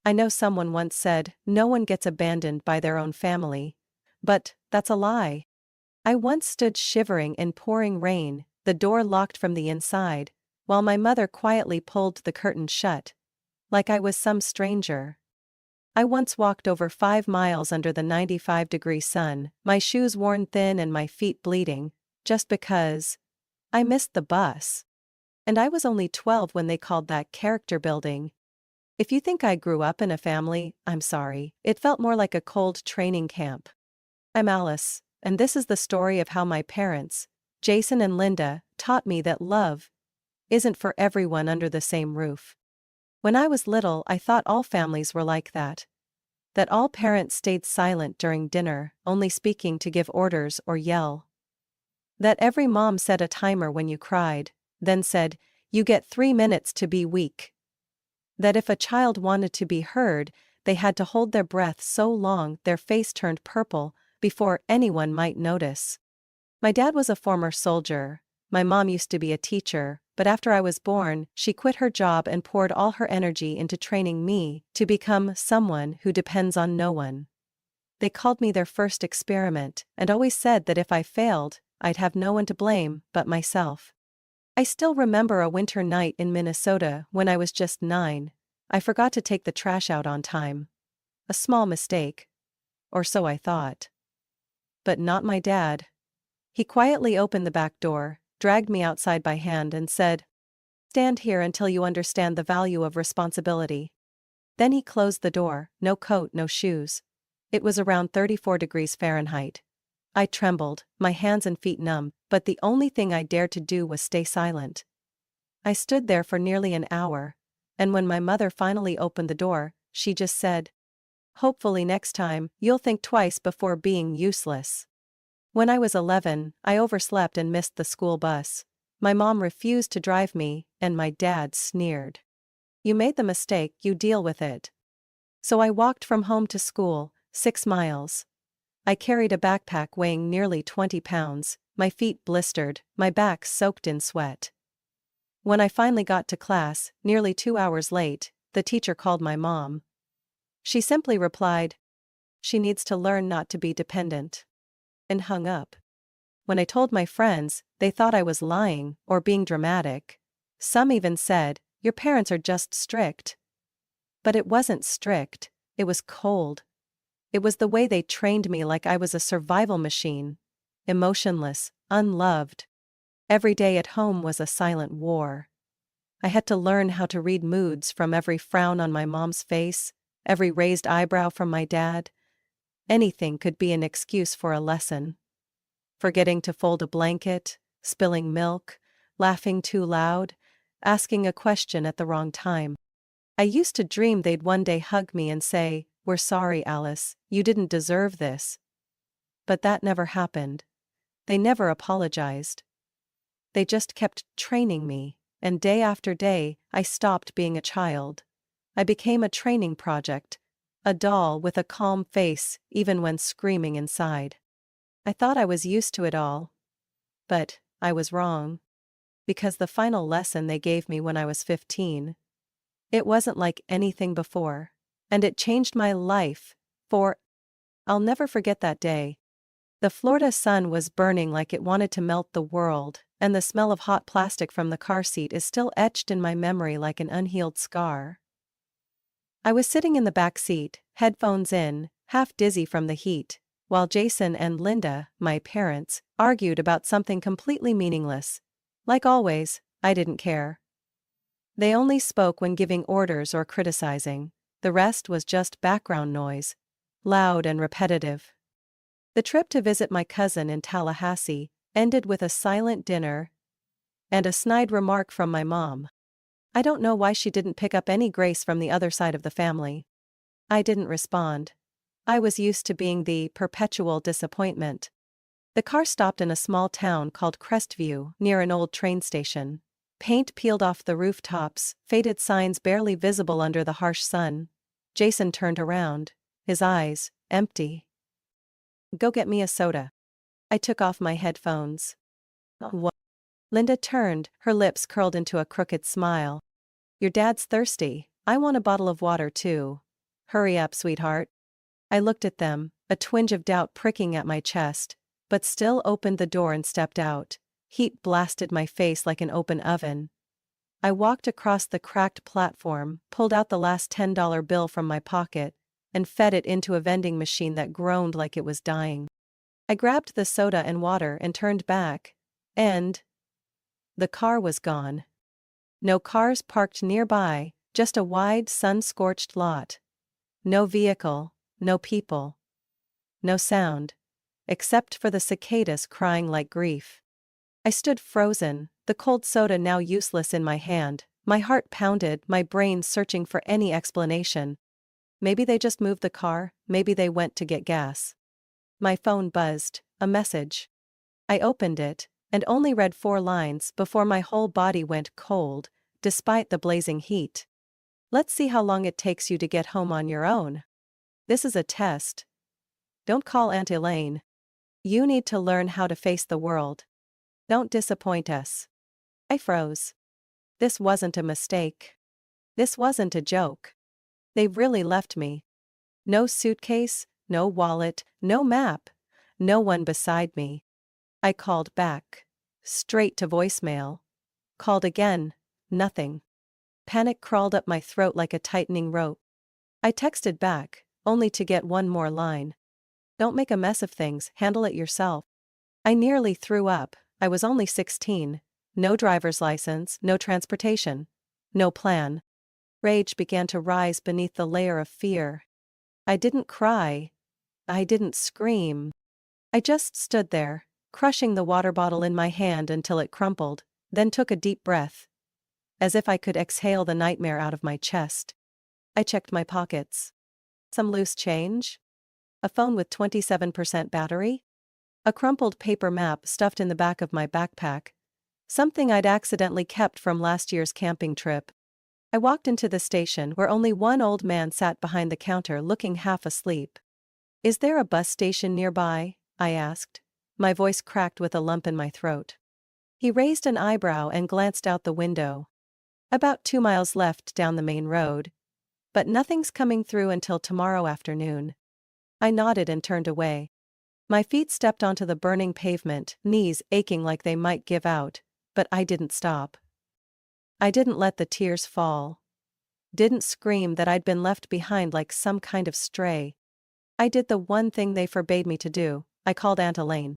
I know someone once said, no one gets abandoned by their own family. But that's a lie. I once stood shivering in pouring rain, the door locked from the inside, while my mother quietly pulled the curtain shut, like I was some stranger. I once walked over 5 miles under the 95-degree sun, my shoes worn thin and my feet bleeding, just because I missed the bus. And I was only 12 when they called that character building. If you think I grew up in a family, I'm sorry. It felt more like a cold training camp. I'm Alice, and this is the story of how my parents, Jason and Linda, taught me that love isn't for everyone under the same roof. When I was little, I thought all families were like that. That all parents stayed silent during dinner, only speaking to give orders or yell. That every mom set a timer when you cried, then said, "You get 3 minutes to be weak." That if a child wanted to be heard, they had to hold their breath so long their face turned purple before anyone might notice. My dad was a former soldier. My mom used to be a teacher, but after I was born, she quit her job and poured all her energy into training me to become someone who depends on no one. They called me their first experiment and always said that if I failed, I'd have no one to blame but myself. I still remember a winter night in Minnesota when I was just 9. I forgot to take the trash out on time. A small mistake. Or so I thought. But not my dad. He quietly opened the back door, dragged me outside by hand and said, "Stand here until you understand the value of responsibility." Then he closed the door, no coat, no shoes. It was around 34 degrees Fahrenheit. I trembled, my hands and feet numb, but the only thing I dared to do was stay silent. I stood there for nearly an hour, and when my mother finally opened the door, she just said, "Hopefully next time, you'll think twice before being useless." When I was 11, I overslept and missed the school bus. My mom refused to drive me, and my dad sneered. "You made the mistake, you deal with it." So I walked from home to school, 6 miles. I carried a backpack weighing nearly 20 pounds, my feet blistered, my back soaked in sweat. When I finally got to class, nearly 2 hours late, the teacher called my mom. She simply replied, "She needs to learn not to be dependent," and hung up. When I told my friends, they thought I was lying or being dramatic. Some even said, "Your parents are just strict." But it wasn't strict, it was cold. It was the way they trained me like I was a survival machine. Emotionless, unloved. Every day at home was a silent war. I had to learn how to read moods from every frown on my mom's face, every raised eyebrow from my dad. Anything could be an excuse for a lesson. Forgetting to fold a blanket, spilling milk, laughing too loud, asking a question at the wrong time. I used to dream they'd one day hug me and say, "We're sorry, Alice, you didn't deserve this." But that never happened. They never apologized. They just kept training me, and day after day, I stopped being a child. I became a training project, a doll with a calm face even when screaming inside. I thought I was used to it all. But I was wrong. Because the final lesson they gave me when I was 15, it wasn't like anything before. And it changed my life, I'll never forget that day. The Florida sun was burning like it wanted to melt the world, and the smell of hot plastic from the car seat is still etched in my memory like an unhealed scar. I was sitting in the back seat, headphones in, half dizzy from the heat, while Jason and Linda, my parents, argued about something completely meaningless. Like always, I didn't care. They only spoke when giving orders or criticizing. The rest was just background noise, loud and repetitive. The trip to visit my cousin in Tallahassee ended with a silent dinner and a snide remark from my mom. I don't know why she didn't pick up any grace from the other side of the family. I didn't respond. I was used to being the perpetual disappointment. The car stopped in a small town called Crestview near an old train station. Paint peeled off the rooftops, faded signs barely visible under the harsh sun. Jason turned around, his eyes empty. "Go get me a soda." I took off my headphones. "What?" Linda turned, her lips curled into a crooked smile. "Your dad's thirsty. I want a bottle of water too." Hurry up, sweetheart. I looked at them, a twinge of doubt pricking at my chest, but still opened the door and stepped out. Heat blasted my face like an open oven. I walked across the cracked platform, pulled out the last $10 bill from my pocket, and fed it into a vending machine that groaned like it was dying. I grabbed the soda and water and turned back, and the car was gone. No cars parked nearby, just a wide, sun-scorched lot. No vehicle, no people. No sound, except for the cicadas crying like grief. I stood frozen, the cold soda now useless in my hand, my heart pounded, my brain searching for any explanation. Maybe they just moved the car, maybe they went to get gas. My phone buzzed, a message. I opened it, and only read 4 lines before my whole body went cold, despite the blazing heat. Let's see how long it takes you to get home on your own. This is a test. Don't call Aunt Elaine. You need to learn how to face the world. Don't disappoint us. I froze. This wasn't a mistake. This wasn't a joke. They really left me. No suitcase, no wallet, no map, no one beside me. I called back. Straight to voicemail. Called again. Nothing. Panic crawled up my throat like a tightening rope. I texted back, only to get one more line. Don't make a mess of things, handle it yourself. I nearly threw up. I was only 16. No driver's license, no transportation. No plan. Rage began to rise beneath the layer of fear. I didn't cry. I didn't scream. I just stood there, crushing the water bottle in my hand until it crumpled, then took a deep breath. As if I could exhale the nightmare out of my chest. I checked my pockets. Some loose change? A phone with 27% battery? A crumpled paper map stuffed in the back of my backpack. Something I'd accidentally kept from last year's camping trip. I walked into the station where only one old man sat behind the counter looking half asleep. Is there a bus station nearby? I asked. My voice cracked with a lump in my throat. He raised an eyebrow and glanced out the window. About 2 miles left down the main road. But nothing's coming through until tomorrow afternoon. I nodded and turned away. My feet stepped onto the burning pavement, knees aching like they might give out, but I didn't stop. I didn't let the tears fall. Didn't scream that I'd been left behind like some kind of stray. I did the one thing they forbade me to do. I called Aunt Elaine.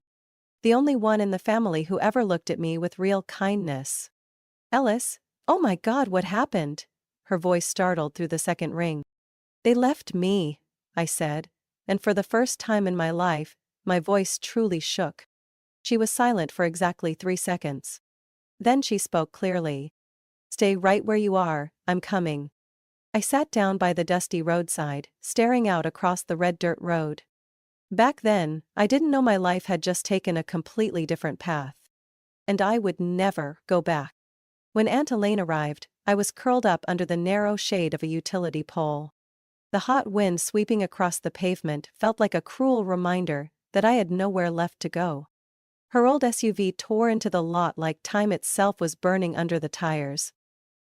The only one in the family who ever looked at me with real kindness. Ellis, oh my God, what happened? Her voice startled through the second ring. They left me, I said, and for the first time in my life, my voice truly shook. She was silent for exactly 3 seconds. Then she spoke clearly. Stay right where you are, I'm coming. I sat down by the dusty roadside, staring out across the red dirt road. Back then, I didn't know my life had just taken a completely different path. And I would never go back. When Aunt Elaine arrived, I was curled up under the narrow shade of a utility pole. The hot wind sweeping across the pavement felt like a cruel reminder that I had nowhere left to go. Her old SUV tore into the lot like time itself was burning under the tires.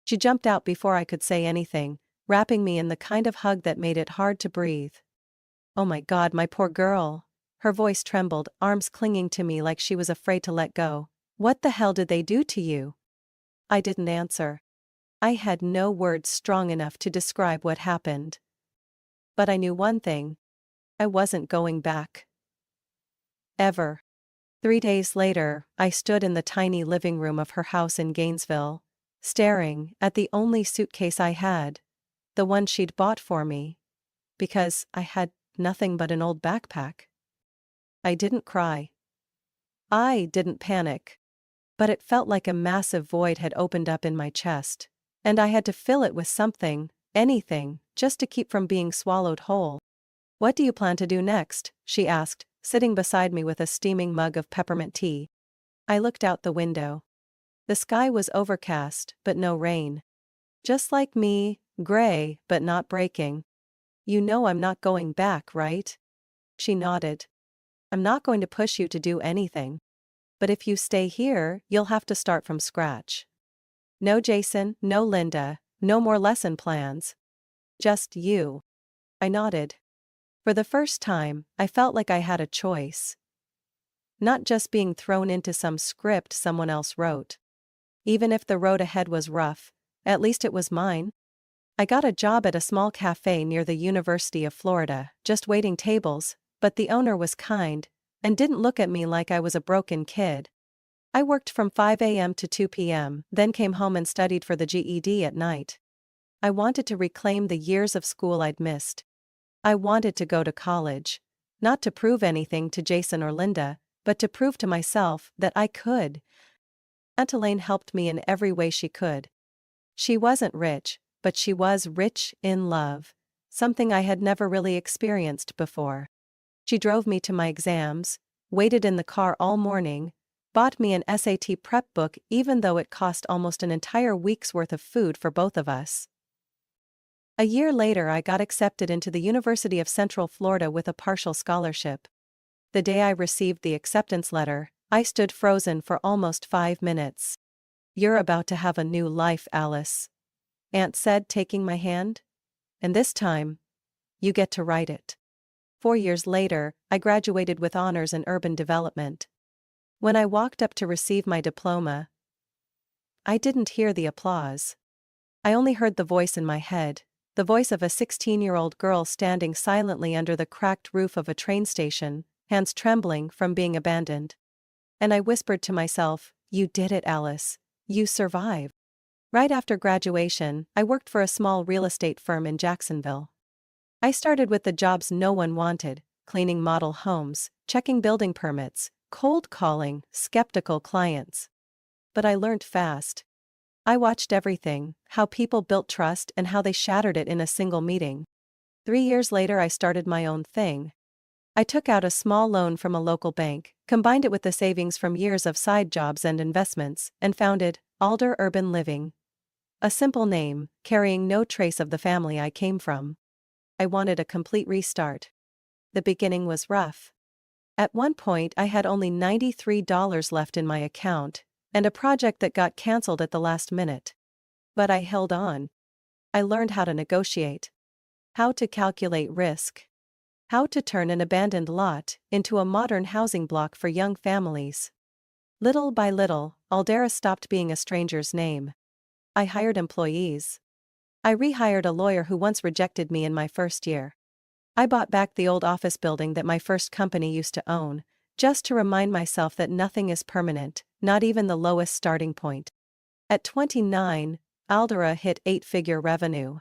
She jumped out before I could say anything, wrapping me in the kind of hug that made it hard to breathe. Oh my God, my poor girl. Her voice trembled, arms clinging to me like she was afraid to let go. What the hell did they do to you? I didn't answer. I had no words strong enough to describe what happened. But I knew one thing. I wasn't going back. Ever. 3 days later, I stood in the tiny living room of her house in Gainesville, staring at the only suitcase I had, the one she'd bought for me, because I had nothing but an old backpack. I didn't cry. I didn't panic. But it felt like a massive void had opened up in my chest, and I had to fill it with something, anything, just to keep from being swallowed whole. What do you plan to do next? She asked, sitting beside me with a steaming mug of peppermint tea. I looked out the window. The sky was overcast, but no rain. Just like me, gray, but not breaking. You know I'm not going back, right? She nodded. I'm not going to push you to do anything. But if you stay here, you'll have to start from scratch. No Jason, no Linda, no more lesson plans. Just you. I nodded. For the first time, I felt like I had a choice. Not just being thrown into some script someone else wrote. Even if the road ahead was rough, at least it was mine. I got a job at a small cafe near the University of Florida, just waiting tables, but the owner was kind and didn't look at me like I was a broken kid. I worked from 5 a.m. to 2 p.m., then came home and studied for the GED at night. I wanted to reclaim the years of school I'd missed. I wanted to go to college. Not to prove anything to Jason or Linda, but to prove to myself that I could. Aunt Elaine helped me in every way she could. She wasn't rich, but she was rich in love, something I had never really experienced before. She drove me to my exams, waited in the car all morning, bought me an SAT prep book even though it cost almost an entire week's worth of food for both of us. A year later I got accepted into the University of Central Florida with a partial scholarship. The day I received the acceptance letter, I stood frozen for almost 5 minutes. "You're about to have a new life, Alice," Aunt said, taking my hand. "And this time, you get to write it." 4 years later, I graduated with honors in urban development. When I walked up to receive my diploma, I didn't hear the applause. I only heard the voice in my head, the voice of a 16-year-old girl standing silently under the cracked roof of a train station, hands trembling from being abandoned. And I whispered to myself, "You did it, Alice. You survived." Right after graduation, I worked for a small real estate firm in Jacksonville. I started with the jobs no one wanted, cleaning model homes, checking building permits, cold calling skeptical clients. But I learned fast. I watched everything, how people built trust and how they shattered it in a single meeting. 3 years later I started my own thing. I took out a small loan from a local bank, combined it with the savings from years of side jobs and investments, and founded Alder Urban Living. A simple name, carrying no trace of the family I came from. I wanted a complete restart. The beginning was rough. At one point I had only $93 left in my account, and a project that got cancelled at the last minute. But I held on. I learned how to negotiate, how to calculate risk, how to turn an abandoned lot into a modern housing block for young families. Little by little, Aldera stopped being a stranger's name. I hired employees. I rehired a lawyer who once rejected me in my first year. I bought back the old office building that my first company used to own, just to remind myself that nothing is permanent, not even the lowest starting point. At 29, Aldera hit 8-figure revenue.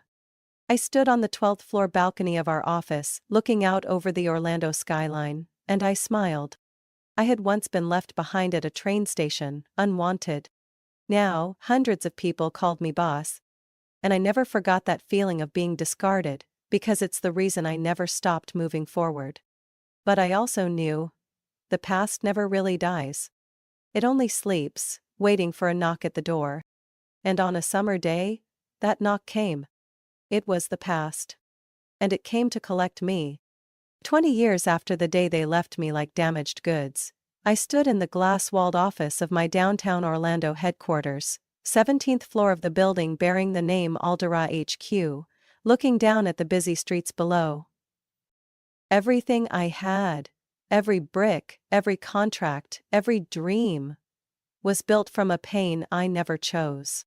I stood on the 12th floor balcony of our office, looking out over the Orlando skyline, and I smiled. I had once been left behind at a train station, unwanted. Now, hundreds of people called me boss. And I never forgot that feeling of being discarded, because it's the reason I never stopped moving forward. But I also knew, the past never really dies. It only sleeps, waiting for a knock at the door. And on a summer day, that knock came. It was the past. And it came to collect me. 20 years after the day they left me like damaged goods, I stood in the glass-walled office of my downtown Orlando headquarters, 17th floor of the building bearing the name Aldera HQ, looking down at the busy streets below. Everything I had, every brick, every contract, every dream, was built from a pain I never chose.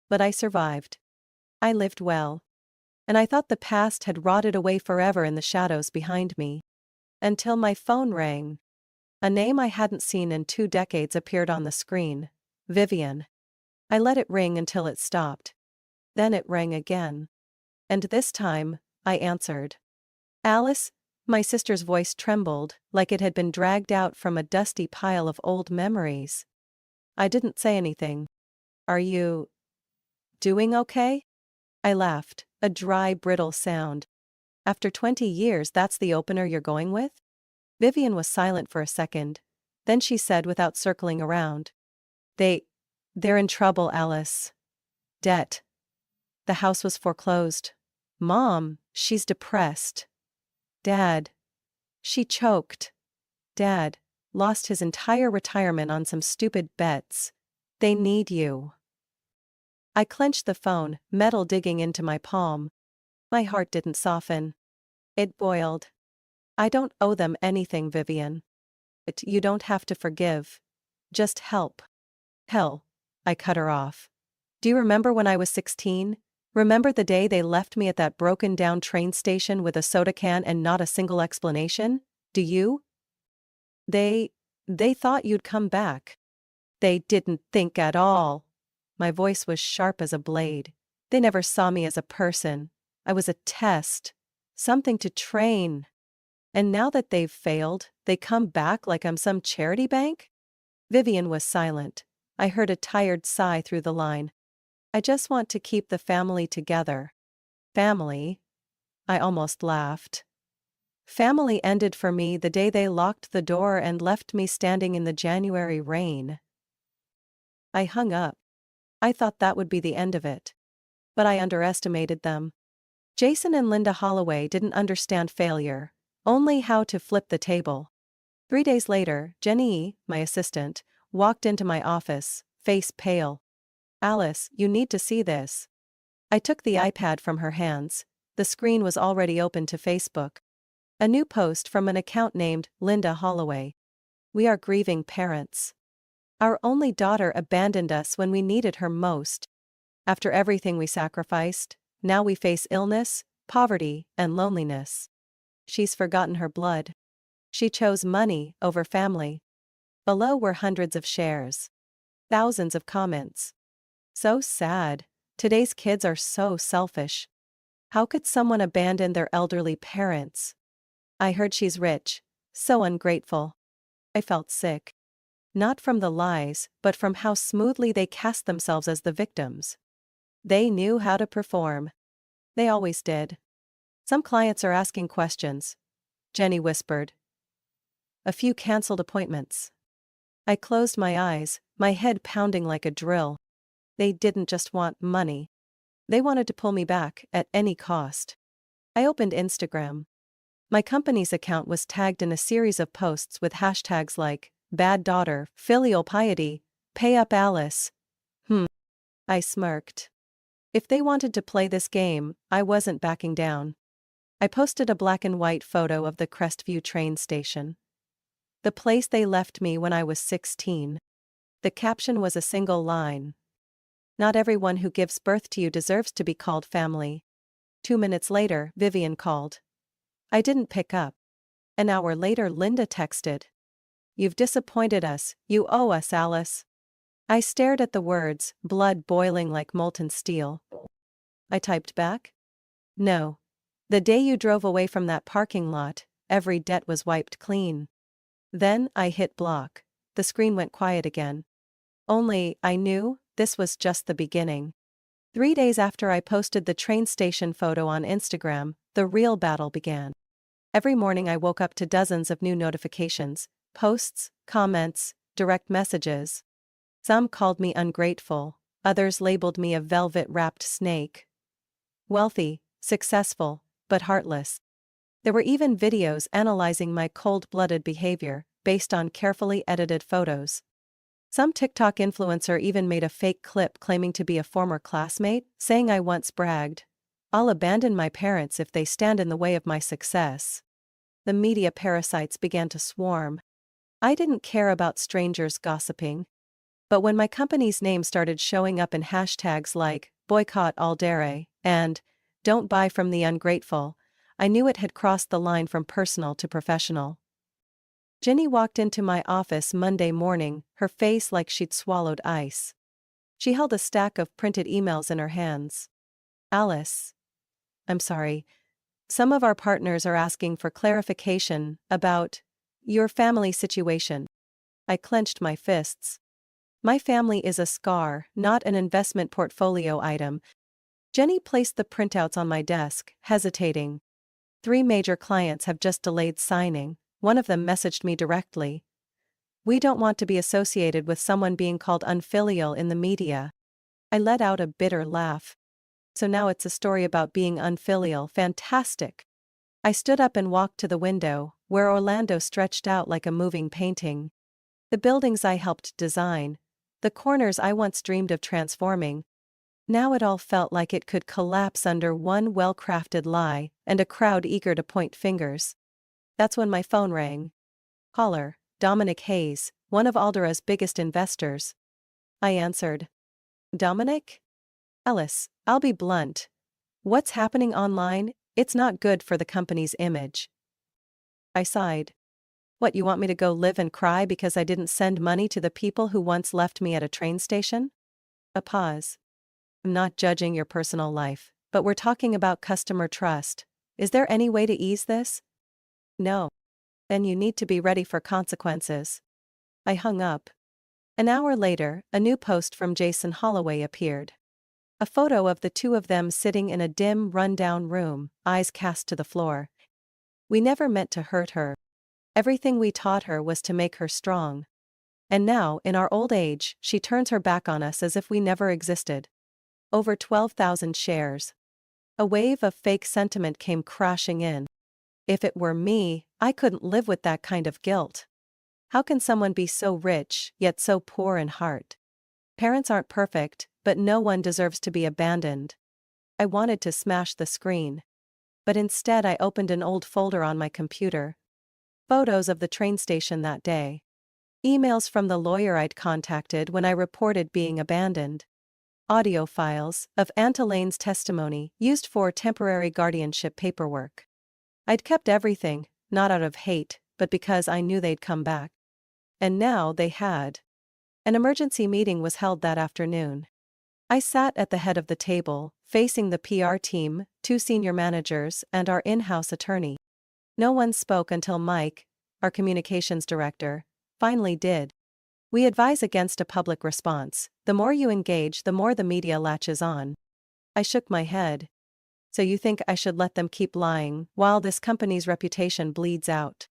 But I survived. I lived well. And I thought the past had rotted away forever in the shadows behind me. Until my phone rang. A name I hadn't seen in 2 decades appeared on the screen. Vivian. I let it ring until it stopped. Then it rang again. And this time, I answered. "Alice?" My sister's voice trembled, like it had been dragged out from a dusty pile of old memories. I didn't say anything. "Are you doing okay?" I laughed, a dry, brittle sound. "After 20 years, that's the opener you're going with?" Vivian was silent for a second. Then she said without circling around. They're in trouble, Alice. Debt. The house was foreclosed. Mom, she's depressed. Dad." She choked. "Dad lost his entire retirement on some stupid bets. They need you." I clenched the phone, metal digging into my palm. My heart didn't soften. It boiled. I don't owe them anything, Vivian. You don't have to forgive. Just help. Hell. I cut her off. Do you remember when I was 16? Remember the day they left me at that broken-down train station with a soda can and not a single explanation? Do you? They thought you'd come back. They didn't think at all. My voice was sharp as a blade. They never saw me as a person. I was a test. Something to train. And now that they've failed, they come back like I'm some charity bank? Vivian was silent. I heard a tired sigh through the line. I just want to keep the family together. Family? I almost laughed. Family ended for me the day they locked the door and left me standing in the January rain. I hung up. I thought that would be the end of it. But I underestimated them. Jason and Linda Holloway didn't understand failure, only how to flip the table. 3 days later, Jenny, my assistant, walked into my office, face pale. Alice, you need to see this. I took the iPad from her hands. The screen was already open to Facebook. A new post from an account named Linda Holloway. We are grieving parents. Our only daughter abandoned us when we needed her most. After everything we sacrificed, now we face illness, poverty, and loneliness. She's forgotten her blood. She chose money over family. Below were hundreds of shares. Thousands of comments. So sad. Today's kids are so selfish. How could someone abandon their elderly parents? I heard she's rich. So ungrateful. I felt sick. Not from the lies, but from how smoothly they cast themselves as the victims. They knew how to perform. They always did. Some clients are asking questions, Jenny whispered. A few canceled appointments. I closed my eyes, my head pounding like a drill. They didn't just want money. They wanted to pull me back at any cost. I opened Instagram. My company's account was tagged in a series of posts with hashtags like bad daughter, filial piety, pay up Alice. I smirked. If they wanted to play this game, I wasn't backing down. I posted a black and white photo of the Crestview train station. The place they left me when I was 16. The caption was a single line. Not everyone who gives birth to you deserves to be called family. 2 minutes later, Vivian called. I didn't pick up. An hour later, Linda texted. You've disappointed us, you owe us, Alice. I stared at the words, blood boiling like molten steel. I typed back. No. The day you drove away from that parking lot, every debt was wiped clean. Then I hit block. The screen went quiet again. Only, I knew, this was just the beginning. 3 days after I posted the train station photo on Instagram, the real battle began. Every morning I woke up to dozens of new notifications, posts, comments, direct messages. Some called me ungrateful, others labeled me a velvet-wrapped snake. Wealthy, successful, but heartless. There were even videos analyzing my cold-blooded behavior, based on carefully edited photos. Some TikTok influencer even made a fake clip claiming to be a former classmate, saying I once bragged, "I'll abandon my parents if they stand in the way of my success." The media parasites began to swarm. I didn't care about strangers gossiping. But when my company's name started showing up in hashtags like, boycott all dairy, and, don't buy from the ungrateful, I knew it had crossed the line from personal to professional. Jenny walked into my office Monday morning, her face like she'd swallowed ice. She held a stack of printed emails in her hands. Alice. I'm sorry. Some of our partners are asking for clarification about your family situation. I clenched my fists. My family is a scar, not an investment portfolio item. Jenny placed the printouts on my desk, hesitating. 3 major clients have just delayed signing. One of them messaged me directly. We don't want to be associated with someone being called unfilial in the media. I let out a bitter laugh. So now it's a story about being unfilial. Fantastic. I stood up and walked to the window, where Orlando stretched out like a moving painting. The buildings I helped design. The corners I once dreamed of transforming. Now it all felt like it could collapse under one well-crafted lie, and a crowd eager to point fingers. That's when my phone rang. Caller, Dominic Hayes, one of Aldera's biggest investors. I answered. Dominic? Ellis, I'll be blunt. What's happening online, it's not good for the company's image. I sighed. What, you want me to go live and cry because I didn't send money to the people who once left me at a train station? A pause. I'm not judging your personal life, but we're talking about customer trust. Is there any way to ease this? No. Then you need to be ready for consequences. I hung up. An hour later, a new post from Jason Holloway appeared. A photo of the two of them sitting in a dim, run-down room, eyes cast to the floor. We never meant to hurt her. Everything we taught her was to make her strong. And now, in our old age, she turns her back on us as if we never existed. Over 12,000 shares. A wave of fake sentiment came crashing in. If it were me, I couldn't live with that kind of guilt. How can someone be so rich, yet so poor in heart? Parents aren't perfect, but no one deserves to be abandoned. I wanted to smash the screen. But instead I opened an old folder on my computer. Photos of the train station that day. Emails from the lawyer I'd contacted when I reported being abandoned. Audio files of Aunt Elaine's testimony used for temporary guardianship paperwork. I'd kept everything, not out of hate, but because I knew they'd come back. And now they had. An emergency meeting was held that afternoon. I sat at the head of the table, facing the PR team, 2 senior managers, and our in-house attorney. No one spoke until Mike, our communications director, finally did. We advise against a public response. The more you engage, the more the media latches on. I shook my head. So you think I should let them keep lying while this company's reputation bleeds out?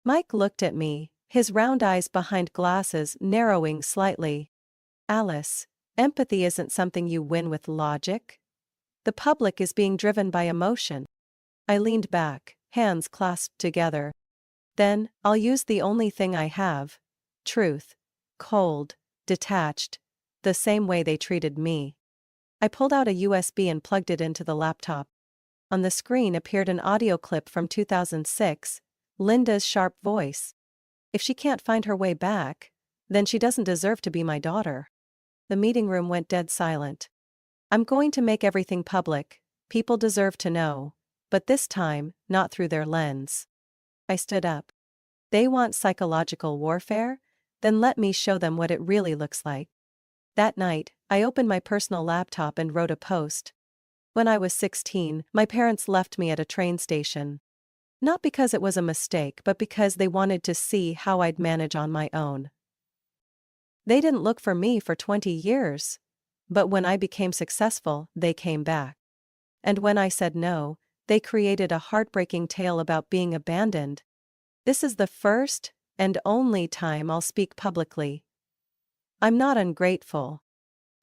Mike looked at me, his round eyes behind glasses narrowing slightly. Alice, empathy isn't something you win with logic. The public is being driven by emotion. I leaned back, hands clasped together. Then, I'll use the only thing I have. Truth. Cold, detached, the same way they treated me. I pulled out a USB and plugged it into the laptop. On the screen appeared an audio clip from 2006, Linda's sharp voice. If she can't find her way back, then she doesn't deserve to be my daughter. The meeting room went dead silent. I'm going to make everything public, people deserve to know, but this time, not through their lens. I stood up. They want psychological warfare? Then let me show them what it really looks like. That night, I opened my personal laptop and wrote a post. When I was 16, my parents left me at a train station. Not because it was a mistake, but because they wanted to see how I'd manage on my own. They didn't look for me for 20 years. But when I became successful, they came back. And when I said no, they created a heartbreaking tale about being abandoned. This is the first and only time I'll speak publicly. I'm not ungrateful.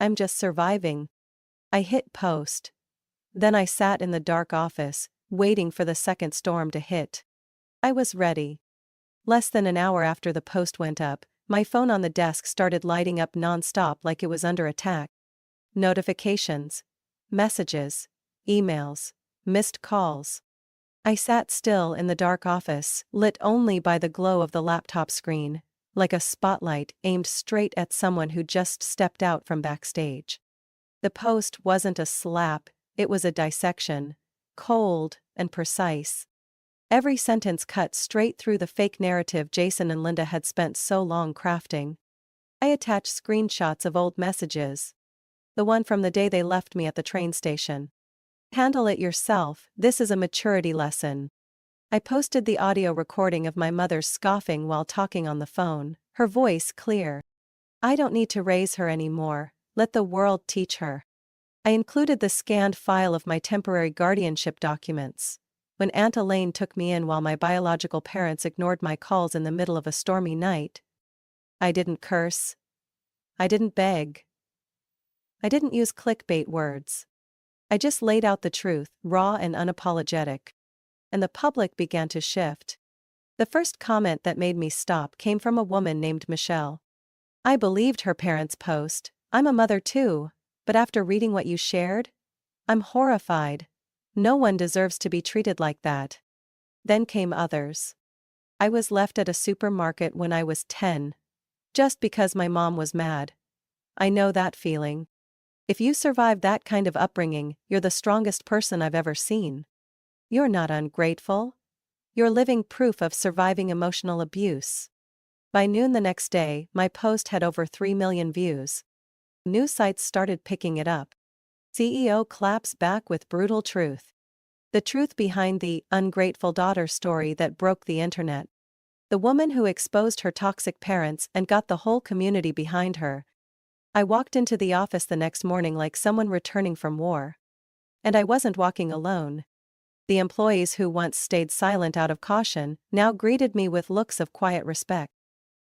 I'm just surviving. I hit post. Then I sat in the dark office, waiting for the second storm to hit. I was ready. Less than an hour after the post went up, my phone on the desk started lighting up non-stop like it was under attack. Notifications, messages, emails, missed calls. I sat still in the dark office, lit only by the glow of the laptop screen, like a spotlight aimed straight at someone who just stepped out from backstage. The post wasn't a slap, it was a dissection, cold and precise. Every sentence cut straight through the fake narrative Jason and Linda had spent so long crafting. I attached screenshots of old messages. The one from the day they left me at the train station. Handle it yourself, this is a maturity lesson. I posted the audio recording of my mother scoffing while talking on the phone, her voice clear. I don't need to raise her anymore, let the world teach her. I included the scanned file of my temporary guardianship documents. When Aunt Elaine took me in while my biological parents ignored my calls in the middle of a stormy night. I didn't curse. I didn't beg. I didn't use clickbait words. I just laid out the truth, raw and unapologetic. And the public began to shift. The first comment that made me stop came from a woman named Michelle. I believed her parents' post. I'm a mother too. But after reading what you shared, I'm horrified. No one deserves to be treated like that. Then came others. I was left at a supermarket when I was 10. Just because my mom was mad. I know that feeling. If you survived that kind of upbringing, you're the strongest person I've ever seen. You're not ungrateful. You're living proof of surviving emotional abuse. By noon the next day, my post had over 3 million views. News sites started picking it up. CEO claps back with brutal truth. The truth behind the ungrateful daughter story that broke the internet. The woman who exposed her toxic parents and got the whole community behind her. I walked into the office the next morning like someone returning from war. And I wasn't walking alone. The employees who once stayed silent out of caution now greeted me with looks of quiet respect.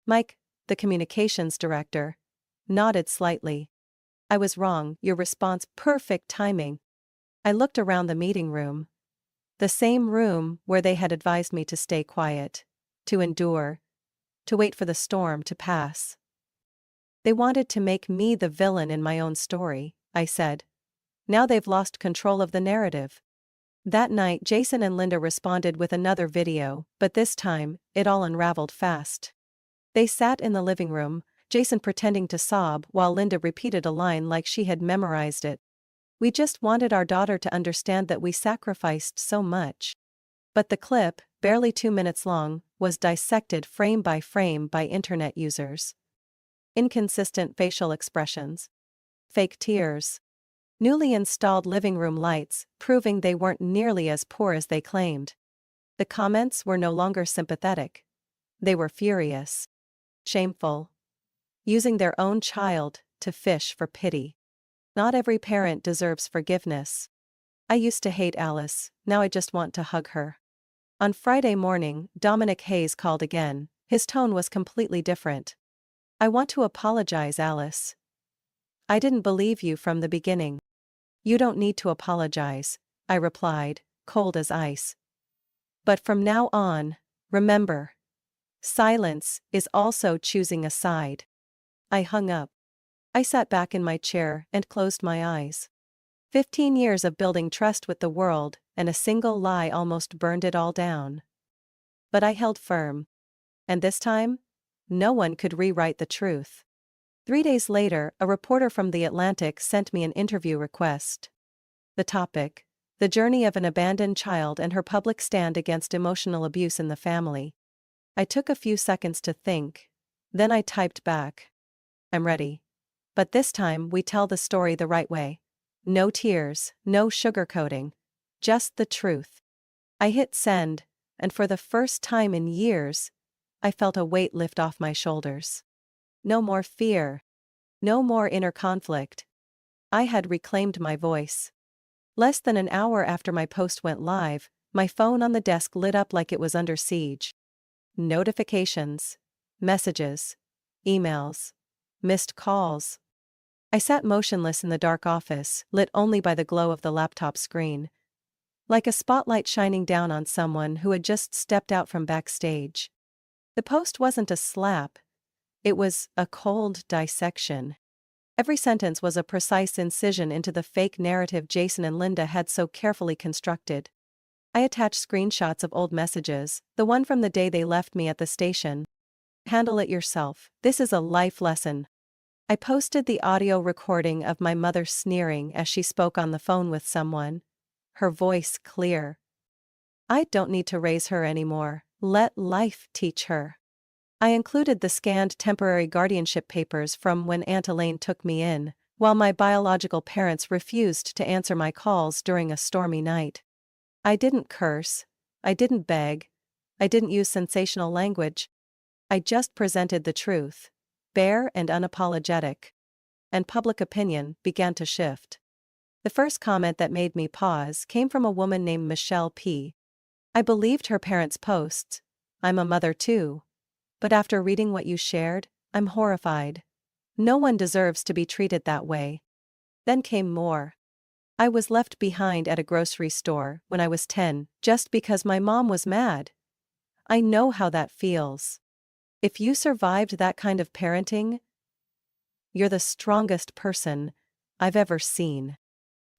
Mike, the communications director, nodded slightly. I was wrong, your response, perfect timing. I looked around the meeting room. The same room where they had advised me to stay quiet, to endure, to wait for the storm to pass. They wanted to make me the villain in my own story, I said. Now they've lost control of the narrative. That night, Jason and Linda responded with another video, but this time, it all unraveled fast. They sat in the living room, Jason pretending to sob while Linda repeated a line like she had memorized it. We just wanted our daughter to understand that we sacrificed so much. But the clip, barely 2 minutes long, was dissected frame by internet users. Inconsistent facial expressions. Fake tears. Newly installed living room lights, proving they weren't nearly as poor as they claimed. The comments were no longer sympathetic. They were furious. Shameful. Using their own child to fish for pity. Not every parent deserves forgiveness. I used to hate Alice, now I just want to hug her. On Friday morning, Dominic Hayes called again. His tone was completely different. I want to apologize, Alice. I didn't believe you from the beginning. You don't need to apologize, I replied, cold as ice. But from now on, remember. Silence is also choosing a side. I hung up. I sat back in my chair and closed my eyes. 15 years of building trust with the world, and a single lie almost burned it all down. But I held firm. And this time, no one could rewrite the truth. 3 days later, a reporter from The Atlantic sent me an interview request. The topic: the journey of an abandoned child and her public stand against emotional abuse in the family. I took a few seconds to think. Then I typed back. I'm ready. But this time we tell the story the right way. No tears, no sugarcoating. Just the truth. I hit send, and for the first time in years, I felt a weight lift off my shoulders. No more fear. No more inner conflict. I had reclaimed my voice. Less than an hour after my post went live, my phone on the desk lit up like it was under siege. Notifications. Messages. Emails. Missed calls. I sat motionless in the dark office, lit only by the glow of the laptop screen. Like a spotlight shining down on someone who had just stepped out from backstage. The post wasn't a slap. It was a cold dissection. Every sentence was a precise incision into the fake narrative Jason and Linda had so carefully constructed. I attached screenshots of old messages, the one from the day they left me at the station. Handle it yourself, this is a life lesson. I posted the audio recording of my mother sneering as she spoke on the phone with someone. Her voice clear. I don't need to raise her anymore, let life teach her. I included the scanned temporary guardianship papers from when Aunt Elaine took me in, while my biological parents refused to answer my calls during a stormy night. I didn't curse. I didn't beg. I didn't use sensational language. I just presented the truth, bare and unapologetic. And public opinion began to shift. The first comment that made me pause came from a woman named Michelle P. I believed her parents' posts. I'm a mother too. But after reading what you shared, I'm horrified. No one deserves to be treated that way. Then came more. I was left behind at a grocery store when I was 10, just because my mom was mad. I know how that feels. If you survived that kind of parenting, you're the strongest person I've ever seen.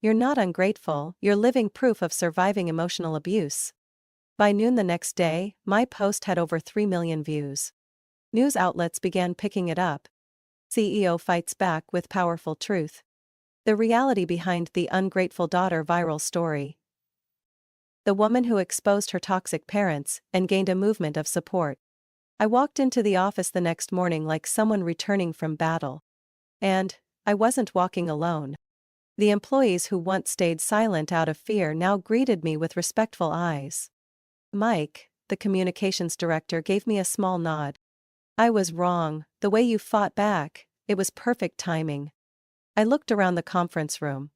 You're not ungrateful, you're living proof of surviving emotional abuse. By noon the next day, my post had over 3 million views. News outlets began picking it up. CEO fights back with powerful truth. The reality behind the ungrateful daughter viral story. The woman who exposed her toxic parents and gained a movement of support. I walked into the office the next morning like someone returning from battle. And I wasn't walking alone. The employees who once stayed silent out of fear now greeted me with respectful eyes. Mike, the communications director, gave me a small nod. I was wrong, the way you fought back, it was perfect timing. I looked around the conference room.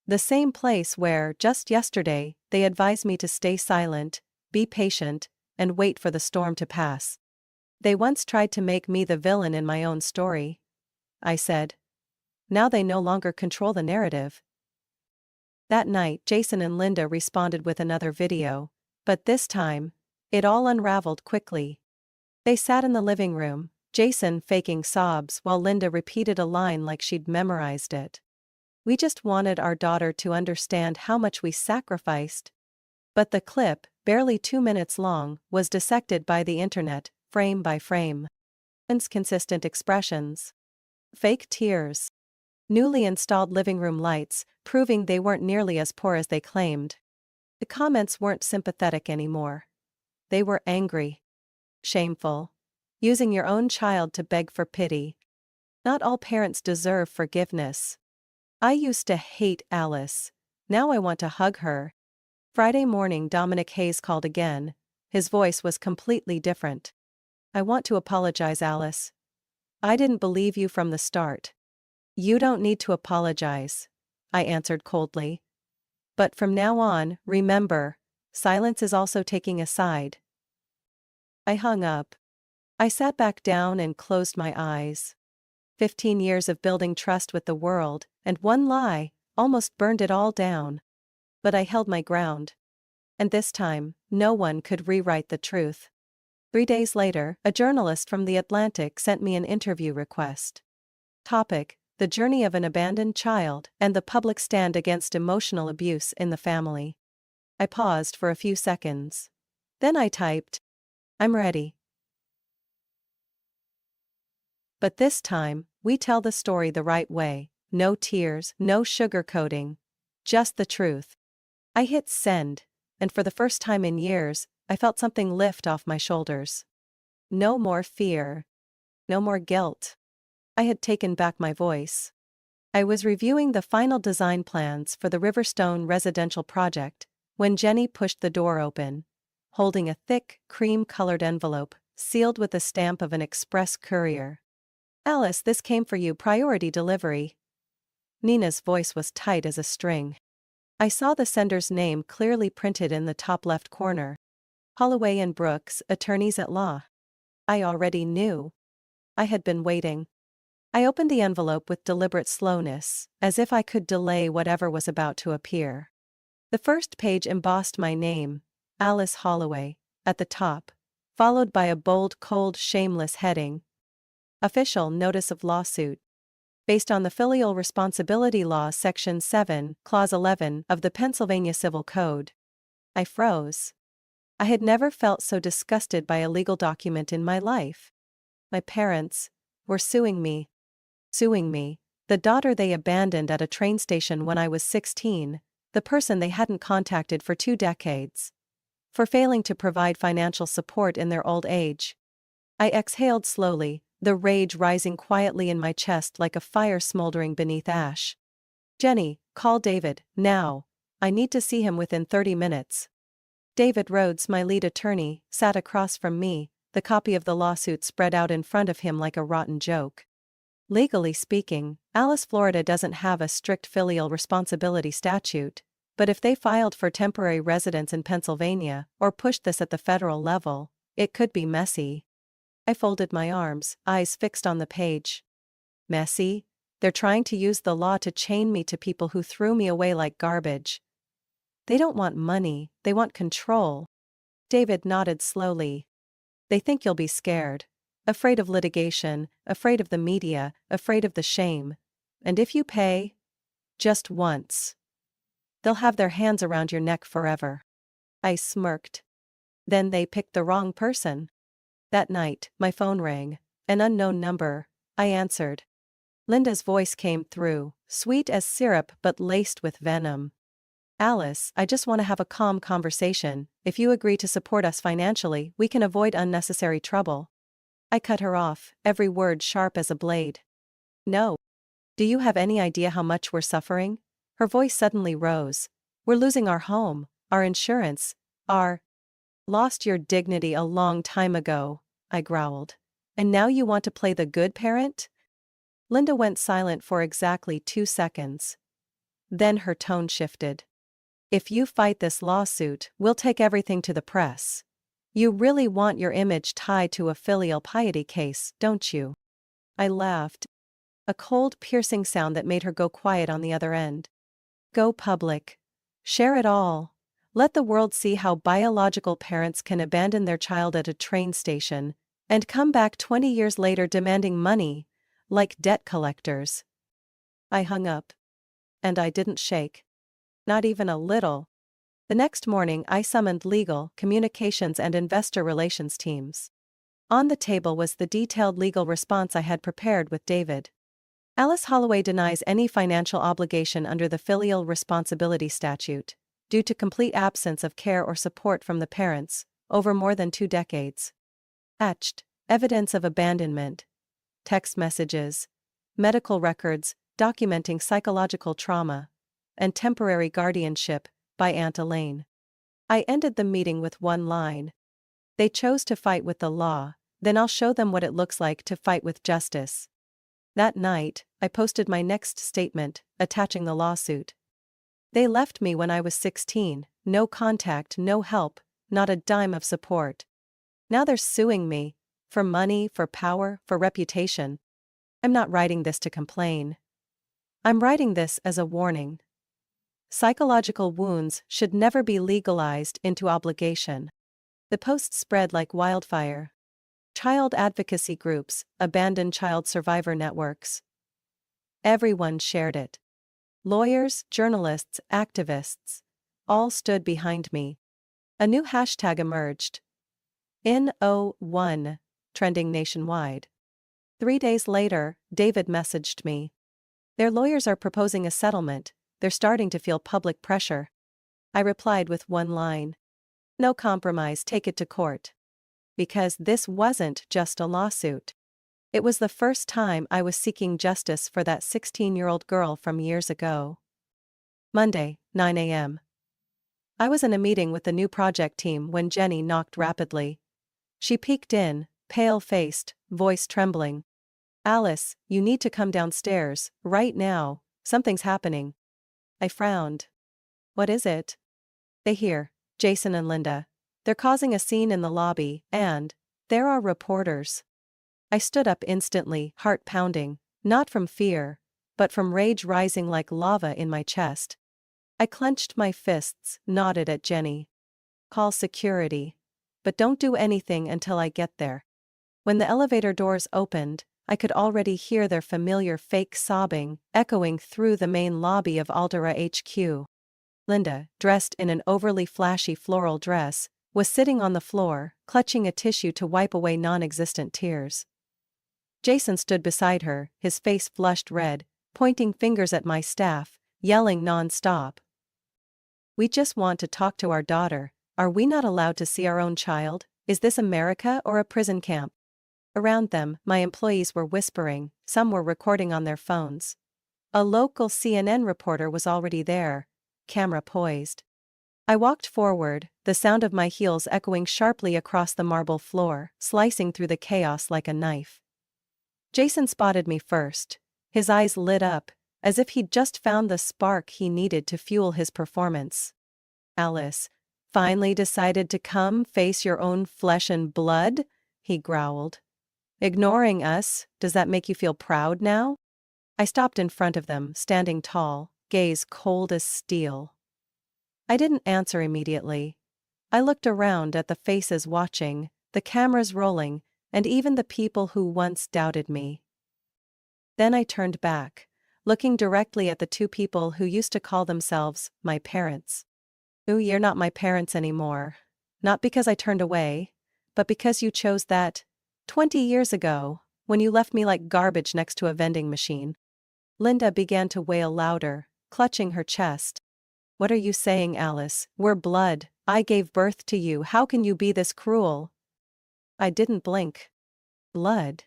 The same place where, just yesterday, they advised me to stay silent, be patient, and wait for the storm to pass. They once tried to make me the villain in my own story, I said. Now they no longer control the narrative. That night, Jason and Linda responded with another video, but this time, it all unraveled quickly. They sat in the living room, Jason faking sobs while Linda repeated a line like she'd memorized it. We just wanted our daughter to understand how much we sacrificed. But the clip, barely 2 minutes long, was dissected by the internet, frame by frame. Inconsistent expressions. Fake tears. Newly installed living room lights, proving they weren't nearly as poor as they claimed. The comments weren't sympathetic anymore. They were angry. Shameful. Using your own child to beg for pity. Not all parents deserve forgiveness. I used to hate Alice. Now I want to hug her. Friday morning, Dominic Hayes called again. His voice was completely different. I want to apologize, Alice. I didn't believe you from the start. You don't need to apologize, I answered coldly. But from now on, remember, silence is also taking a side. I hung up. I sat back down and closed my eyes. 15 years of building trust with the world, and one lie, almost burned it all down. But I held my ground. And this time, no one could rewrite the truth. 3 days later, a journalist from The Atlantic sent me an interview request. Topic: The journey of an abandoned child and the public stand against emotional abuse in the family. I paused for a few seconds. Then I typed, I'm ready. But this time, we tell the story the right way. No tears, no sugarcoating. Just the truth. I hit send, and for the first time in years, I felt something lift off my shoulders. No more fear. No more guilt. I had taken back my voice. I was reviewing the final design plans for the Riverstone residential project when Jenny pushed the door open, holding a thick, cream-colored envelope, sealed with the stamp of an express courier. Alice, this came for you, priority delivery. Nina's voice was tight as a string. I saw the sender's name clearly printed in the top left corner. Holloway and Brooks, attorneys at law. I already knew. I had been waiting. I opened the envelope with deliberate slowness, as if I could delay whatever was about to appear. The first page embossed my name, Alice Holloway, at the top, followed by a bold, cold, shameless heading. Official Notice of Lawsuit. Based on the Filial Responsibility Law Section 7, Clause 11 of the Pennsylvania Civil Code. I froze. I had never felt so disgusted by a legal document in my life. My parents were suing me. Suing me, the daughter they abandoned at a train station when I was 16, the person they hadn't contacted for 2 decades. For failing to provide financial support in their old age. I exhaled slowly, the rage rising quietly in my chest like a fire smoldering beneath ash. Jenny, call David, now. I need to see him within 30 minutes. David Rhodes, my lead attorney, sat across from me, the copy of the lawsuit spread out in front of him like a rotten joke. Legally speaking, Alice, Florida doesn't have a strict filial responsibility statute, but if they filed for temporary residence in Pennsylvania or pushed this at the federal level, it could be messy. I folded my arms, eyes fixed on the page. Messy? They're trying to use the law to chain me to people who threw me away like garbage. They don't want money, they want control. David nodded slowly. They think you'll be scared. Afraid of litigation, afraid of the media, afraid of the shame. And if you pay, just once. They'll have their hands around your neck forever. I smirked. Then they picked the wrong person. That night, my phone rang. An unknown number. I answered. Linda's voice came through, sweet as syrup but laced with venom. Alice, I just want to have a calm conversation. If you agree to support us financially, we can avoid unnecessary trouble. I cut her off, every word sharp as a blade. No. Do you have any idea how much we're suffering? Her voice suddenly rose. We're losing our home, our insurance, our... Lost your dignity a long time ago, I growled. And now you want to play the good parent? Linda went silent for exactly 2 seconds. Then her tone shifted. If you fight this lawsuit, we'll take everything to the press. You really want your image tied to a filial piety case, don't you? I laughed. A cold, piercing sound that made her go quiet on the other end. Go public. Share it all. Let the world see how biological parents can abandon their child at a train station and come back 20 years later demanding money, like debt collectors. I hung up. And I didn't shake. Not even a little. The next morning I summoned legal, communications and investor relations teams. On the table was the detailed legal response I had prepared with David. Alice Holloway denies any financial obligation under the Filial Responsibility Statute, due to complete absence of care or support from the parents, over more than 2 decades. Etched, evidence of abandonment. Text messages. Medical records, documenting psychological trauma. And temporary guardianship, by Aunt Elaine. I ended the meeting with one line. They chose to fight with the law, then I'll show them what it looks like to fight with justice. That night, I posted my next statement, attaching the lawsuit. They left me when I was 16, no contact, no help, not a dime of support. Now they're suing me, for money, for power, for reputation. I'm not writing this to complain. I'm writing this as a warning. Psychological wounds should never be legalized into obligation. The post spread like wildfire. Child advocacy groups, abandoned child survivor networks. Everyone shared it. Lawyers, journalists, activists. All stood behind me. A new hashtag emerged. In01, trending nationwide. 3 days later, David messaged me. Their lawyers are proposing a settlement. They're starting to feel public pressure. I replied with one line. No compromise, take it to court. Because this wasn't just a lawsuit. It was the first time I was seeking justice for that 16-year-old girl from years ago. Monday, 9 a.m. I was in a meeting with the new project team when Jenny knocked rapidly. She peeked in, pale-faced, voice trembling. Alice, you need to come downstairs, right now, something's happening. I frowned. What is it? They hear, Jason and Linda. They're causing a scene in the lobby, and there are reporters. I stood up instantly, heart pounding, not from fear, but from rage rising like lava in my chest. I clenched my fists, nodded at Jenny. Call security. But don't do anything until I get there. When the elevator doors opened, I could already hear their familiar fake sobbing, echoing through the main lobby of Aldera HQ. Linda, dressed in an overly flashy floral dress, was sitting on the floor, clutching a tissue to wipe away non-existent tears. Jason stood beside her, his face flushed red, pointing fingers at my staff, yelling non-stop. We just want to talk to our daughter. Are we not allowed to see our own child? Is this America or a prison camp? Around them, my employees were whispering, some were recording on their phones. A local CNN reporter was already there, camera poised. I walked forward, the sound of my heels echoing sharply across the marble floor, slicing through the chaos like a knife. Jason spotted me first. His eyes lit up, as if he'd just found the spark he needed to fuel his performance. Alice, finally decided to come face your own flesh and blood? He growled. Ignoring us, does that make you feel proud now? I stopped in front of them, standing tall, gaze cold as steel. I didn't answer immediately. I looked around at the faces watching, the cameras rolling, and even the people who once doubted me. Then I turned back, looking directly at the two people who used to call themselves my parents. Ooh, you're not my parents anymore. Not because I turned away, but because you chose that 20 years ago, when you left me like garbage next to a vending machine. Linda began to wail louder, clutching her chest. What are you saying, Alice? We're blood. I gave birth to you. How can you be this cruel? I didn't blink. Blood.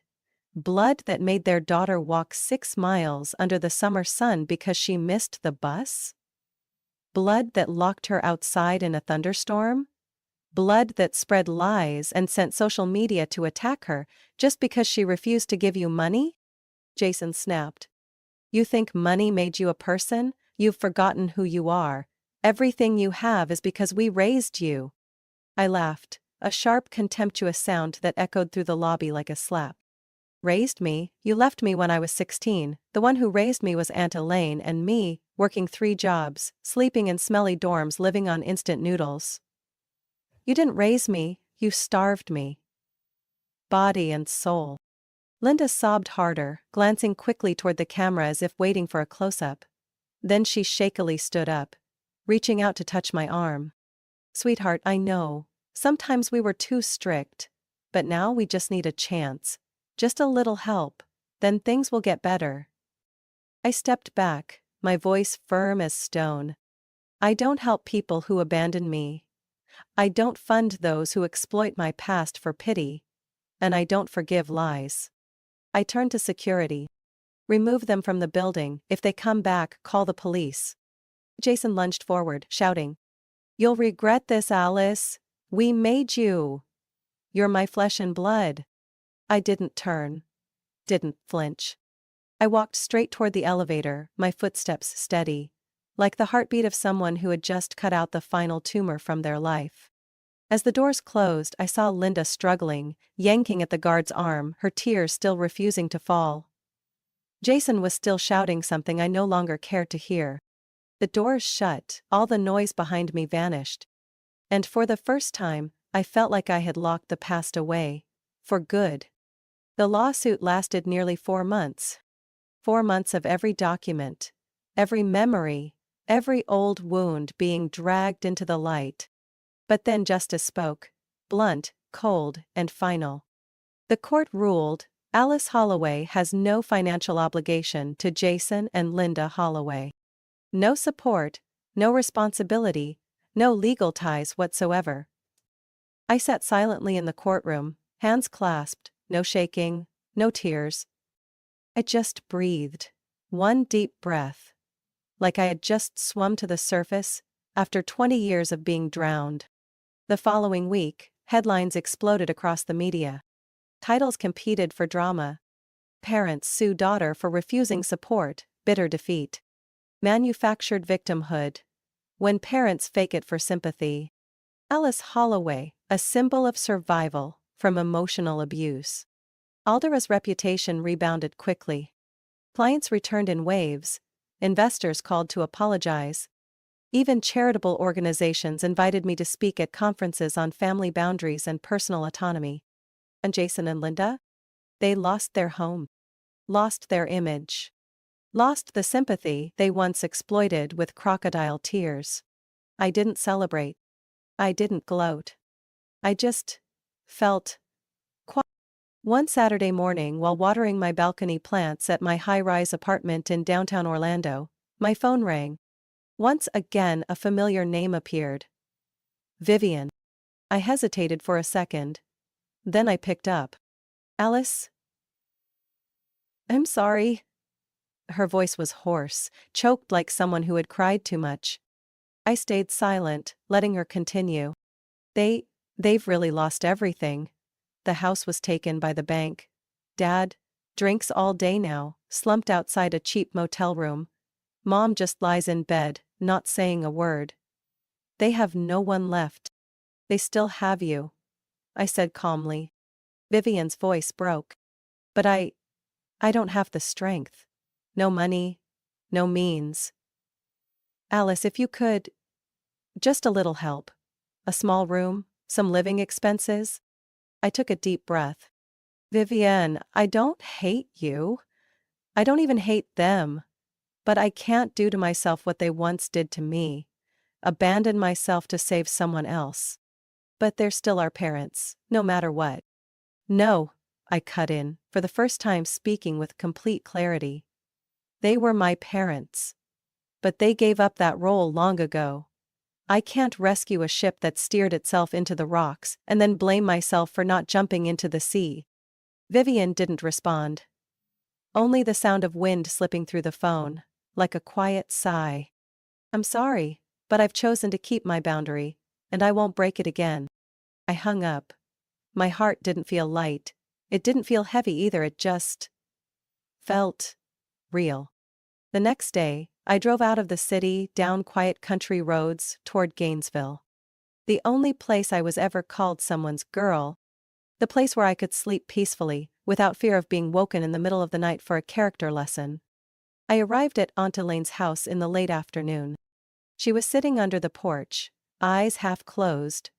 Blood that made their daughter walk 6 miles under the summer sun because she missed the bus? Blood that locked her outside in a thunderstorm? Blood that spread lies and sent social media to attack her just because she refused to give you money? Jason snapped. You think money made you a person? You've forgotten who you are. Everything you have is because we raised you. I laughed, a sharp, contemptuous sound that echoed through the lobby like a slap. Raised me? You left me when I was 16. The one who raised me was Aunt Elaine, and me, working 3 jobs, sleeping in smelly dorms, living on instant noodles. You didn't raise me, you starved me. Body and soul. Linda sobbed harder, glancing quickly toward the camera as if waiting for a close-up. Then she shakily stood up, reaching out to touch my arm. Sweetheart, I know. Sometimes we were too strict. But now we just need a chance. Just a little help. Then things will get better. I stepped back, my voice firm as stone. I don't help people who abandon me. I don't fund those who exploit my past for pity. And I don't forgive lies. I turned to security. Remove them from the building. If they come back, call the police. Jason lunged forward, shouting. You'll regret this, Alice. We made you. You're my flesh and blood. I didn't turn. Didn't flinch. I walked straight toward the elevator, my footsteps steady, like the heartbeat of someone who had just cut out the final tumor from their life. As the doors closed, I saw Linda struggling, yanking at the guard's arm, her tears still refusing to fall. Jason was still shouting something I no longer cared to hear. The doors shut, all the noise behind me vanished. And for the first time, I felt like I had locked the past away. For good. The lawsuit lasted nearly 4 months. 4 months of every document, every memory, every old wound being dragged into the light. But then justice spoke, blunt, cold, and final. The court ruled, Alice Holloway has no financial obligation to Jason and Linda Holloway. No support, no responsibility, no legal ties whatsoever. I sat silently in the courtroom, hands clasped, no shaking, no tears. I just breathed. One deep breath. Like I had just swum to the surface, after 20 years of being drowned. The following week, headlines exploded across the media. Titles competed for drama. Parents sue daughter for refusing support, bitter defeat. Manufactured victimhood. When parents fake it for sympathy. Alice Holloway, a symbol of survival from emotional abuse. Aldera's reputation rebounded quickly. Clients returned in waves. Investors called to apologize. Even charitable organizations invited me to speak at conferences on family boundaries and personal autonomy. And Jason and Linda? They lost their home. Lost their image. Lost the sympathy they once exploited with crocodile tears. I didn't celebrate. I didn't gloat. I just felt quiet. One Saturday morning while watering my balcony plants at my high-rise apartment in downtown Orlando, my phone rang. Once again a familiar name appeared. Vivian. I hesitated for a second. Then I picked up. Alice? I'm sorry. Her voice was hoarse, choked like someone who had cried too much. I stayed silent, letting her continue. They've really lost everything. The house was taken by the bank. Dad drinks all day now, slumped outside a cheap motel room. Mom just lies in bed, not saying a word. They have no one left. They still have you, I said calmly. Vivian's voice broke. But I don't have the strength. No money, no means. Alice, if you could, just a little help. A small room, some living expenses. I took a deep breath. Vivian, I don't hate you. I don't even hate them. But I can't do to myself what they once did to me. Abandon myself to save someone else. But they're still our parents, no matter what. No, I cut in, for the first time speaking with complete clarity. They were my parents. But they gave up that role long ago. I can't rescue a ship that steered itself into the rocks and then blame myself for not jumping into the sea. Vivian didn't respond. Only the sound of wind slipping through the phone, like a quiet sigh. I'm sorry, but I've chosen to keep my boundary, and I won't break it again. I hung up. My heart didn't feel light. It didn't feel heavy either, it just felt real. The next day, I drove out of the city, down quiet country roads, toward Gainesville. The only place I was ever called someone's girl. The place where I could sleep peacefully, without fear of being woken in the middle of the night for a character lesson. I arrived at Aunt Elaine's house in the late afternoon. She was sitting under the porch, eyes half closed,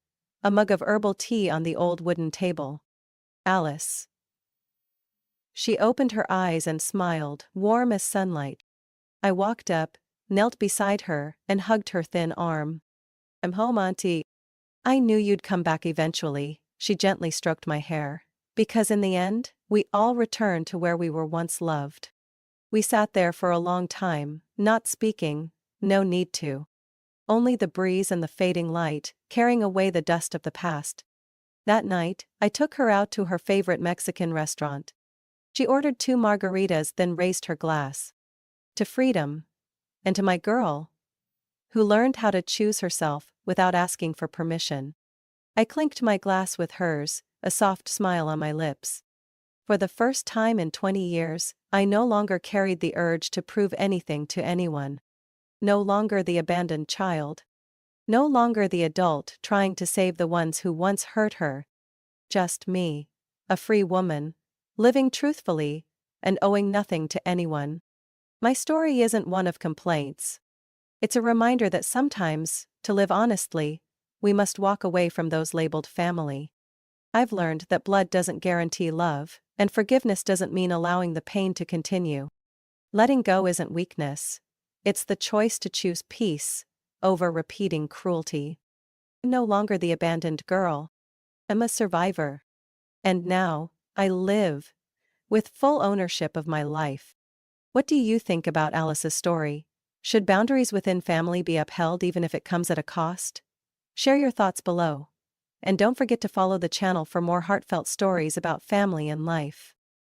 a mug of herbal tea on the old wooden table. Alice. She opened her eyes and smiled, warm as sunlight. I walked up, knelt beside her, and hugged her thin arm. I'm home, Auntie. I knew you'd come back eventually, she gently stroked my hair. Because in the end, we all returned to where we were once loved. We sat there for a long time, not speaking, no need to. Only the breeze and the fading light, carrying away the dust of the past. That night, I took her out to her favorite Mexican restaurant. She ordered 2 margaritas, then raised her glass. To freedom. And to my girl, who learned how to choose herself without asking for permission. I clinked my glass with hers, a soft smile on my lips. For the first time in 20 years, I no longer carried the urge to prove anything to anyone. No longer the abandoned child. No longer the adult trying to save the ones who once hurt her. Just me, a free woman, living truthfully, and owing nothing to anyone. My story isn't one of complaints. It's a reminder that sometimes, to live honestly, we must walk away from those labeled family. I've learned that blood doesn't guarantee love, and forgiveness doesn't mean allowing the pain to continue. Letting go isn't weakness. It's the choice to choose peace over repeating cruelty. I'm no longer the abandoned girl. I'm a survivor. And now, I live with full ownership of my life. What do you think about Alice's story? Should boundaries within family be upheld even if it comes at a cost? Share your thoughts below. And don't forget to follow the channel for more heartfelt stories about family and life.